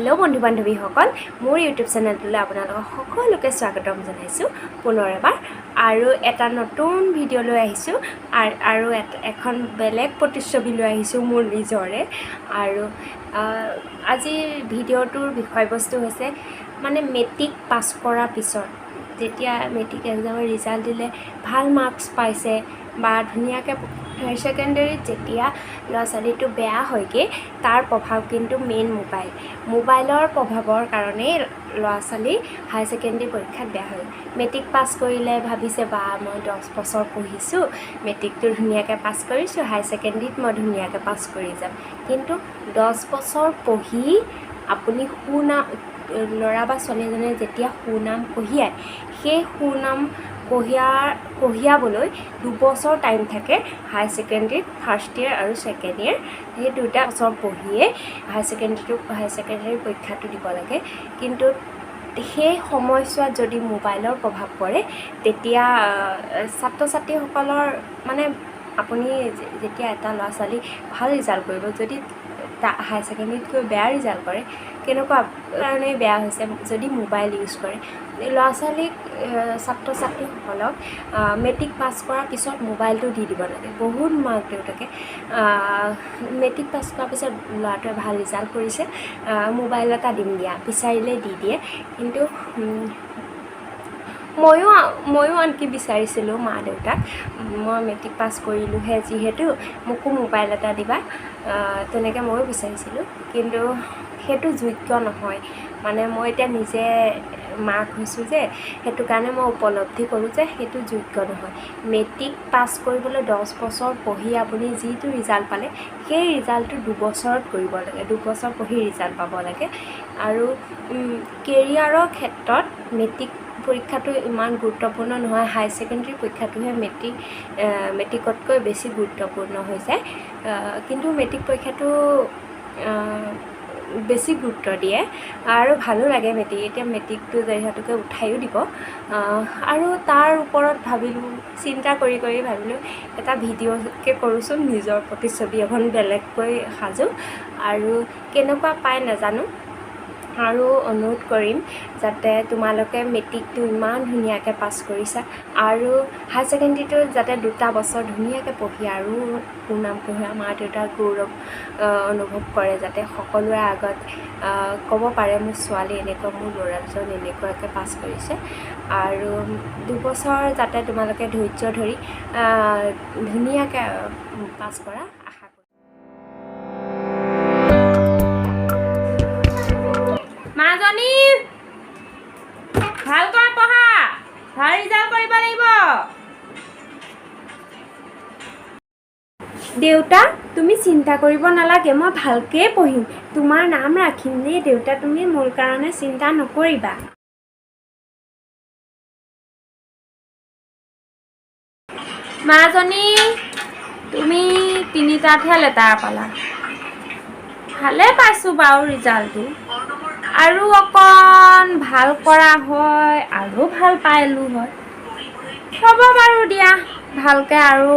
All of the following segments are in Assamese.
হেল্ল' বন্ধু বান্ধৱীসকল, মোৰ ইউটিউব চেনেলটোলৈ আপোনালোকক সকলোকে স্বাগতম জনাইছোঁ পুনৰ এবাৰ। আৰু এটা নতুন ভিডিঅ' লৈ আহিছোঁ আৰু এখন বেলেগ প্ৰতিচ্ছবি লৈ আহিছোঁ মোৰ নিজৰে। আৰু আজিৰ ভিডিঅ'টোৰ বিষয়বস্তু হৈছে মানে মেট্ৰিক পাছ কৰাৰ পিছত যেতিয়া মেট্ৰিক এক্সামৰ ৰিজাল্ট দিলে ভাল মাৰ্কছ পাইছে বা ধুনীয়াকৈ হায়াৰ ছেকেণ্ডেৰীত যেতিয়া ল'ৰা ছোৱালীটো বেয়া হয়গৈ তাৰ প্ৰভাৱ কিন্তু মেইন মোবাইলৰ প্ৰভাৱৰ কাৰণেই ল'ৰা ছোৱালী হায়াৰ ছেকেণ্ডেৰী পৰীক্ষাত বেয়া হয়। মেট্ৰিক পাছ কৰিলে ভাবিছে বা মই 10 বছৰ পঢ়িছোঁ, মেট্ৰিকটো ধুনীয়াকৈ পাছ কৰিছোঁ, হায়াৰ ছেকেণ্ডেৰীত মই ধুনীয়াকৈ পাছ কৰি যাম। কিন্তু 10 বছৰ পঢ়ি আপুনি ল'ৰা বা ছোৱালীজনে যেতিয়া সুনাম কঢ়িয়ায়, সেই সুনাম কঢ়িয়াবলৈ 2 বছৰ টাইম থাকে হায়াৰ ছেকেণ্ডেৰীত ফাৰ্ষ্ট ইয়েৰ আৰু ছেকেণ্ড ইয়েৰ। সেই 2টা বছৰ পঢ়িয়ে হায়াৰ ছেকেণ্ডেৰী পৰীক্ষাটো দিব লাগে। কিন্তু সেই সময়ছোৱাত যদি মোবাইলৰ প্ৰভাৱ পৰে তেতিয়া ছাত্ৰ ছাত্ৰীসকলৰ মানে আপুনি যেতিয়া এটা ল'ৰা ছোৱালী ভাল ৰিজাল্ট কৰিব, যদি হায়াৰ ছেকেণ্ডেৰীতকৈ বেয়া ৰিজাল্ট কৰে, কেনেকুৱা কাৰণেই বেয়া হৈছে যদি মোবাইল ইউজ কৰে। ল'ৰা ছোৱালীক ছাত্ৰ ছাত্ৰীসকলক মেট্ৰিক পাছ কৰাৰ পিছত মোবাইলটো দি দিব লাগে। বহুত মাক দেউতাকে মেট্ৰিক পাছ কৰাৰ পিছত ল'ৰাটোৱে ভাল ৰিজাল্ট কৰিছে, মোবাইল এটা দিম দিয়া বিচাৰিলেই দি দিয়ে। কিন্তু ময়ো আনকি বিচাৰিছিলোঁ মা দেউতাক, মই মেট্ৰিক পাছ কৰিলোঁহে যিহেতু মোকো মোবাইল এটা দিবা, তেনেকৈ ময়ো বিচাৰিছিলোঁ। কিন্তু সেইটো যোগ্য নহয়। মানে মই এতিয়া নিজে মাক হৈছোঁ যে, সেইটো কাৰণে মই উপলব্ধি কৰোঁ যে সেইটো যোগ্য নহয়। মেট্ৰিক পাছ কৰিবলৈ 10 বছৰ পঢ়ি আপুনি যিটো ৰিজাল্ট পালে সেই ৰিজাল্টটো 2 বছৰত কৰিব লাগে, 2 বছৰ পঢ়ি ৰিজাল্ট পাব লাগে। আৰু কেৰিয়াৰৰ ক্ষেত্ৰত মেট্ৰিক পৰীক্ষাটো ইমান গুৰুত্বপূৰ্ণ নহয়, হায়াৰ ছেকেণ্ডেৰী পৰীক্ষাটোহে মেট্ৰিকতকৈ বেছি গুৰুত্বপূৰ্ণ হৈ যায়। কিন্তু মেট্ৰিক পৰীক্ষাটো বেছি গুৰুত্ব দিয়ে আৰু ভালো লাগে। এতিয়া মেট্ৰিকটো যিহেতুকে উঠায়ো দিব। আৰু তাৰ ওপৰত চিন্তা কৰি ভাবিলোঁ এটা ভিডিঅ'কে কৰোঁচোন, নিজৰ প্ৰতিচ্ছবি এখন বেলেগকৈ সাজোঁ আৰু কেনেকুৱা পায় নাজানো। আৰু অনুৰোধ কৰিম যাতে তোমালোকে মেট্ৰিকটো ইমান ধুনীয়াকৈ পাছ কৰিছা আৰু হায়াৰ ছেকেণ্ডেৰীটো যাতে 2টা বছৰ ধুনীয়াকৈ পঢ়ি আৰু সুনাম কঢ়িয়াই মা দেউতাৰ গৌৰৱ অনুভৱ কৰে, যাতে সকলোৰে আগত ক'ব পাৰে মোৰ ছোৱালী এনেকুৱা, মোৰ ল'ৰাজন এনেকুৱাকৈ পাছ কৰিছে। আৰু 2 বছৰ যাতে তোমালোকে ধৈৰ্য ধৰি ধুনীয়াকৈ পাছ কৰা আশা কৰোঁ। মাজনী ভালকৈ পঢ়া, ভাল ৰিজাল্ট কৰিব লাগিব। দেউতা তুমি চিন্তা কৰিব নালাগে, মই ভালকৈ পঢ়িম, তোমাৰ নাম ৰাখিম দেই দেউতা, তুমি মোৰ কাৰণে চিন্তা নকৰিবা। মাজনী তুমি 3টাতহে লেটাৰ পালা, ভালে পাইছোঁ বাৰু ৰিজাল্টটো, আৰু অকণ ভাল কৰা হয় আৰু ভাল পালোঁ হয়। হ'ব বাৰু দিয়া, ভালকৈ আৰু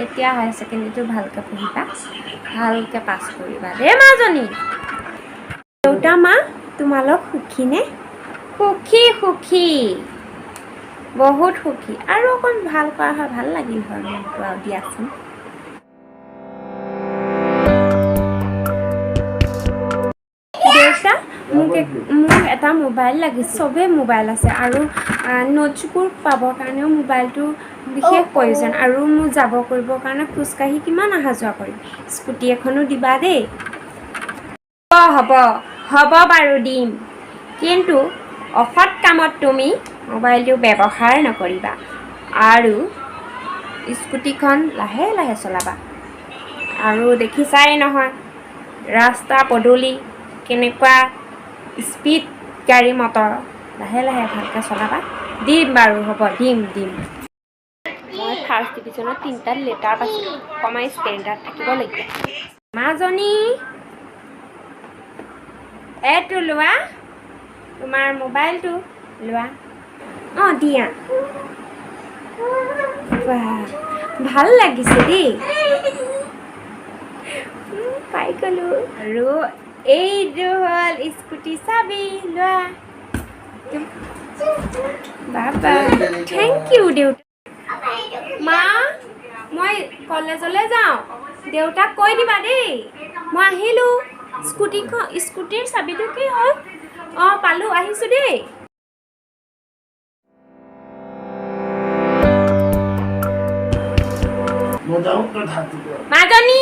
এতিয়া হায়াৰ ছেকেণ্ডেৰীটো ভালকৈ পঢ়িবা, ভালকৈ পাছ কৰিবা দেই মাজনী। দেউতা মা তোমালোক সুখীনে? সুখী, বহুত সুখী। আৰু অকণ ভাল কৰা হয় ভাল লাগিল হয় মনটো আৰু দিয়াচোন। দেউতা মোক এটা মোবাইল লাগিছিল, চবেই মোবাইল আছে আৰু নোটছবোৰ পাবৰ কাৰণেও মোবাইলটো বিশেষ প্ৰয়োজন। আৰু মোৰ যাব কৰিবৰ কাৰণে খোজকাঢ়ি কিমান অহা যোৱা কৰিম, স্কুটি এখনো দিবা দেই। হ'ব বাৰু দিম, কিন্তু অসৎ কামত তুমি মোবাইলটো ব্যৱহাৰ নকৰিবা আৰু স্কুটিখন লাহে লাহে চলাবা। আৰু দেখিছাই নহয় ৰাস্তা পদূলি কেনেকুৱা স্পীড গাড়ী মটৰ, লাহে লাহে ভালকৈ চলাবা। দিম বাৰু, হ'ব দিম। মই ফাৰ্ষ্ট ডিভিজনত 3টাত লেটাৰ পাইছিলোঁ, অকণমান ষ্টেণ্ডাৰ্ড থাকিব লাগিব। মাজনী এইটো লোৱা, তোমাৰ মোবাইলটো লোৱা। দিয়া। ভাল লাগিছে দেই, পাই গ'লোঁ। আৰু এইটো হ'ল স্কুটি চাবি লোৱা বাবা থেংক ইউ দেউতা মা মই কলেজলৈ যাওঁ দেউতাক কৈ দিবা দেই মই আহিলোঁ স্কুটিৰ চাবিটো কি হ'ল অঁ পালোঁ আহিছোঁ দেই মাজনী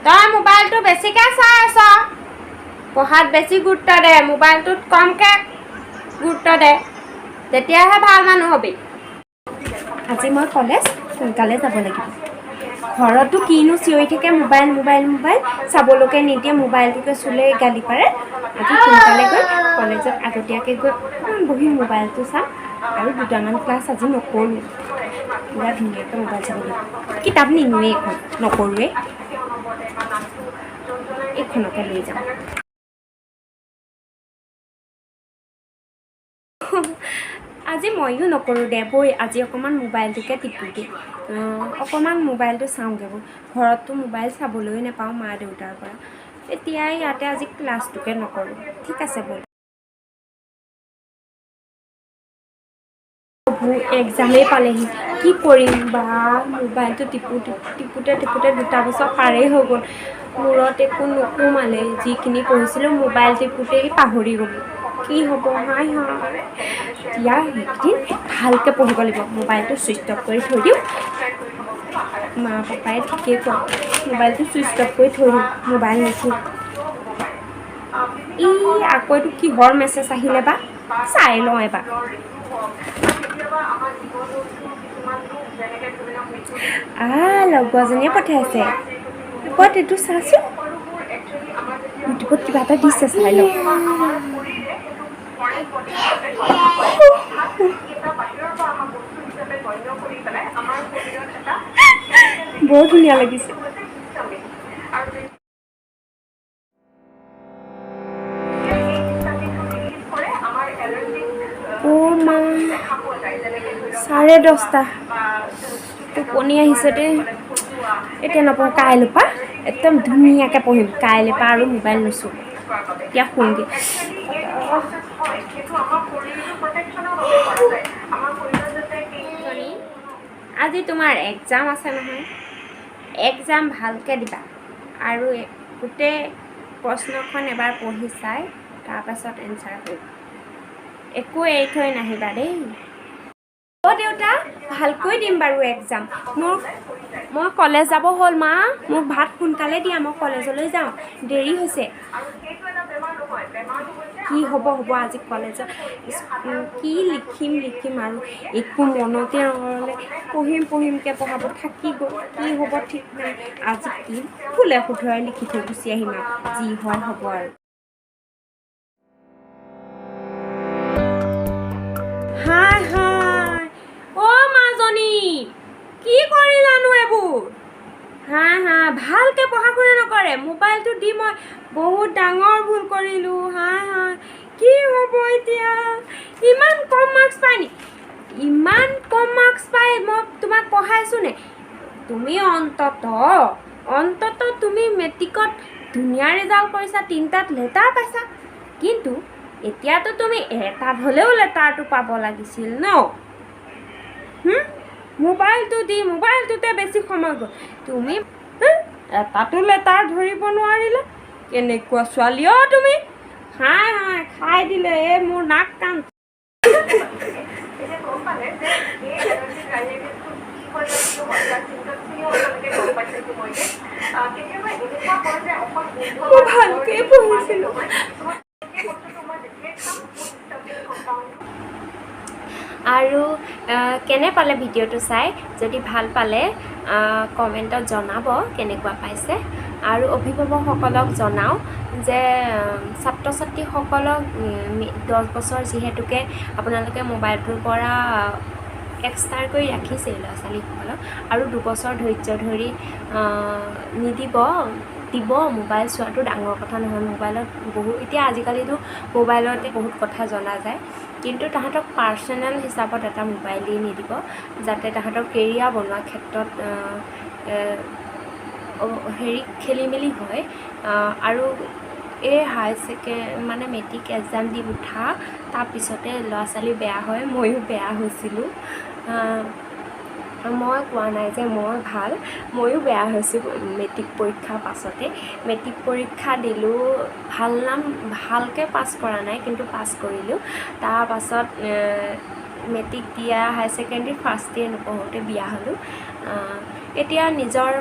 তই মোবাইলটো বেছিকৈ চাই আছ পঢ়াত বেছি গুৰুত্ব দে মোবাইলটোত কমকৈ গুৰুত্ব দে তেতিয়াহে ভাল মানুহ হ'বি আজি মই কলেজ সোনকালে যাব লাগিব ঘৰতো কিনো চিঞৰি থাকে মোবাইল মোবাইল মোবাইল চাবলৈকে নিদিয়ে মোবাইলটোকে চুলে গালি পাৰে আজি সোনকালে গৈ কলেজত আগতীয়াকৈ গৈ বহি মোবাইলটো চাম আৰু দুটামান ক্লাছ আজি নকৰোঁ পুৰা ধুনীয়াকৈ মোবাইল চাব লাগিব কিতাপ নিনোৱেই এখন নকৰোঁৱে এইখনকে লৈ যাম আজি ময়ো নকৰোঁ দে বৈ আজি অকণমান মোবাইলটোকে টিপোঁগৈ অকণমান মোবাইলটো চাওঁগৈ বৈ ঘৰততো মোবাইল চাবলৈও নাপাওঁ মা দেউতাৰ পৰা এতিয়াই ইয়াতে আজি ক্লাছটোকে নকৰোঁ ঠিক আছে বৈ এক্সামেই পালেহি কি কৰিম বা মোবাইলটো টিপোঁতে 2 বছৰ পাৰেই হৈ গ'ল মূৰত একো নোসোমালে যিখিনি পঢ়িছিলোঁ মোবাইল টিপোঁতেই পাহৰি গ'লোঁ কি হ'ব হাই এতিয়া সেইকেইদিন ভালকৈ পঢ়িব লাগিব মোবাইলটো ছুইচ অফ কৰি থৈ দিওঁ মা পাপাই ঠিকেই কয় মোবাইলটো ছুইচ অফ কৰি থৈ দিওঁ মোবাইল নুচোঁ আকৌ এইটো কিহৰ মেছেজ আহিলে বা চাই লওঁ এবাৰ লগৰজনীয়ে পঠাইছে ক'ত এইটো চাচোন ইউটিউবত কিবা এটা দিছে চাই লওঁ বৰ ধুনীয়া লাগিছে মা 10:30 টোপনি আহিছে দেই এতিয়া নপঢ়োঁ কাইলৈৰ পৰা একদম ধুনীয়াকৈ পঢ়িম কাইলৈৰ পৰা আৰু মোবাইল নুচোঁ এতিয়া শুনগৈ আজি তোমাৰ এক্সাম আছে নহয় এক্সাম ভালকৈ দিবা আৰু গোটেই প্ৰশ্নখন এবাৰ পঢ়ি চাই তাৰপাছত এনচাৰ কৰিবা একো এৰি থৈ নাহিবা দেই অ' দেউতা ভালকৈ দিম বাৰু এক্সাম মই কলেজ যাব হ'ল মা মোক ভাত সোনকালে দিয়া মই কলেজলৈ যাওঁ দেৰি হৈছে কি হ'ব আজি কলেজত কি লিখিম আৰু একো মনতে নৰলে পঢ়িমকৈ পঢ়াব থাকি গ'ল কি হ'ব ঠিক নাই আজি কি ফুলে শুধৰাই লিখি থৈ গুচি আহিম আৰু যি হয় হ'ব আৰু হাই অ' মাজনী কি কৰিলানো এইবোৰ ভালকৈ পঢ়া শুনা নকৰে মোবাইলটো দি মই বহুত ডাঙৰ ভুল কৰিলোঁ কি হ'ব এতিয়া ইমান কম মাৰ্কছ পাই মই তোমাক পঢ়াইছোঁ নে তুমি অন্ততঃ তুমি মেট্ৰিকত ধুনীয়া ৰিজাল্ট কৰিছা 3টাত লেটাৰ পাইছা কিন্তু এতিয়াতো তুমি এটাত হ'লেও লেটাৰটো পাব লাগিছিল ন মোবাইলটোতে বেছি সময় গ'ল তুমি এটাতো লেটাৰ ধৰিব নোৱাৰিলা কেনেকুৱা ছোৱালী তুমি খাই দিলে মোৰ নাক কাণ মই ভালকৈ পঢ়িছিলোঁ আৰু কেনে পালে ভিডিঅ'টো চাই যদি ভাল পালে কমেণ্টত জনাব কেনেকুৱা পাইছে আৰু অভিভাৱকসকলক জনাওঁ যে ছাত্ৰ ছাত্ৰীসকলক 10 বছৰ যিহেতুকে আপোনালোকে মোবাইলটোৰ পৰা এক্সট্ৰা কৰি ৰাখিছে ল'ৰা ছোৱালীসকলক আৰু 2 বছৰ ধৈৰ্য ধৰি দিব মোবাইল চোৱাটো ডাঙৰ কথা নহয় মোবাইলত এতিয়া আজিকালিতো মোবাইলতে বহুত কথা জনা যায় কিন্তু তাহাঁতক পাৰ্চনেল হিচাপত এটা মোবাইল দি নিদিব যাতে তাহাঁতক কেৰিয়াৰ বনোৱাৰ ক্ষেত্ৰত হেৰি খেলি মেলি হয় আৰু এই মানে মেট্ৰিক এক্সাম দি উঠা তাৰপিছতে ল'ৰা ছোৱালী বেয়া হয়, ময়ো বেয়া হৈছিলোঁ। মই কোৱা নাই যে মই ভাল, ময়ো বেয়া হৈছোঁ মেট্ৰিক পৰীক্ষাৰ পাছতে। মেট্ৰিক পৰীক্ষা দিলোঁ, ভালকৈ পাছ কৰা নাই কিন্তু পাছ কৰিলোঁ। তাৰপাছত মেট্ৰিক দিয়া হায়াৰ ছেকেণ্ডেৰী ফাৰ্ষ্ট ইয়েৰ নপঢ়োঁতে বিয়া হ'লোঁ। এতিয়া নিজৰ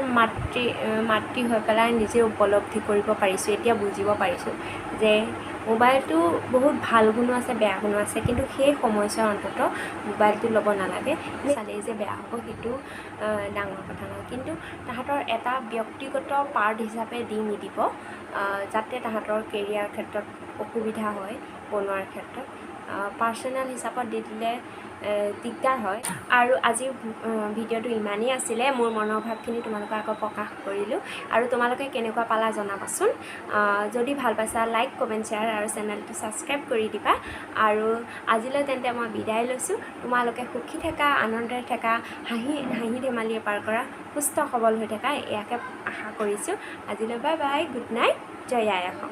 মাতৃ হৈ পেলাই নিজে উপলব্ধি কৰিব পাৰিছোঁ, এতিয়া বুজিব পাৰিছোঁ যে মোবাইলটো বহুত ভাল গুণো আছে বেয়া গুণো আছে, কিন্তু সেই সময়ছোৱাৰ অন্তত মোবাইলটো ল'ব নালাগে। চালেই যে বেয়া হ'ব সেইটো ডাঙৰ কথা নহয়, কিন্তু তাহাঁতৰ এটা ব্যক্তিগত পাৰ্ট হিচাপে দি নিদিব যাতে তাহাঁতৰ কেৰিয়াৰ ক্ষেত্ৰত অসুবিধা হয়, বনোৱাৰ ক্ষেত্ৰত পাৰ্চনেল হিচাপত দি দিলে দিগদাৰ হয়। আৰু আজিৰ ভিডিঅ'টো ইমানেই আছিলে, মোৰ মনৰ ভাৱখিনি তোমালোকৰ আগত প্ৰকাশ কৰিলোঁ। আৰু তোমালোকে কেনেকুৱা পালা জনাবাচোন। যদি ভাল পাইছা লাইক কমেণ্ট শ্বেয়াৰ আৰু চেনেলটো ছাবস্ক্ৰাইব কৰি দিবা। আৰু আজিলৈ তেন্তে মই বিদায় লৈছোঁ। তোমালোকে সুখী থাকা, আনন্দৰে থাকা, হাঁহি ধেমালিয়ে পাৰ কৰা, সুস্থ সবল হৈ থাকা, ইয়াকে আশা কৰিছোঁ। আজিলৈ বাই বাই, গুড নাইট, জয় আই অসম।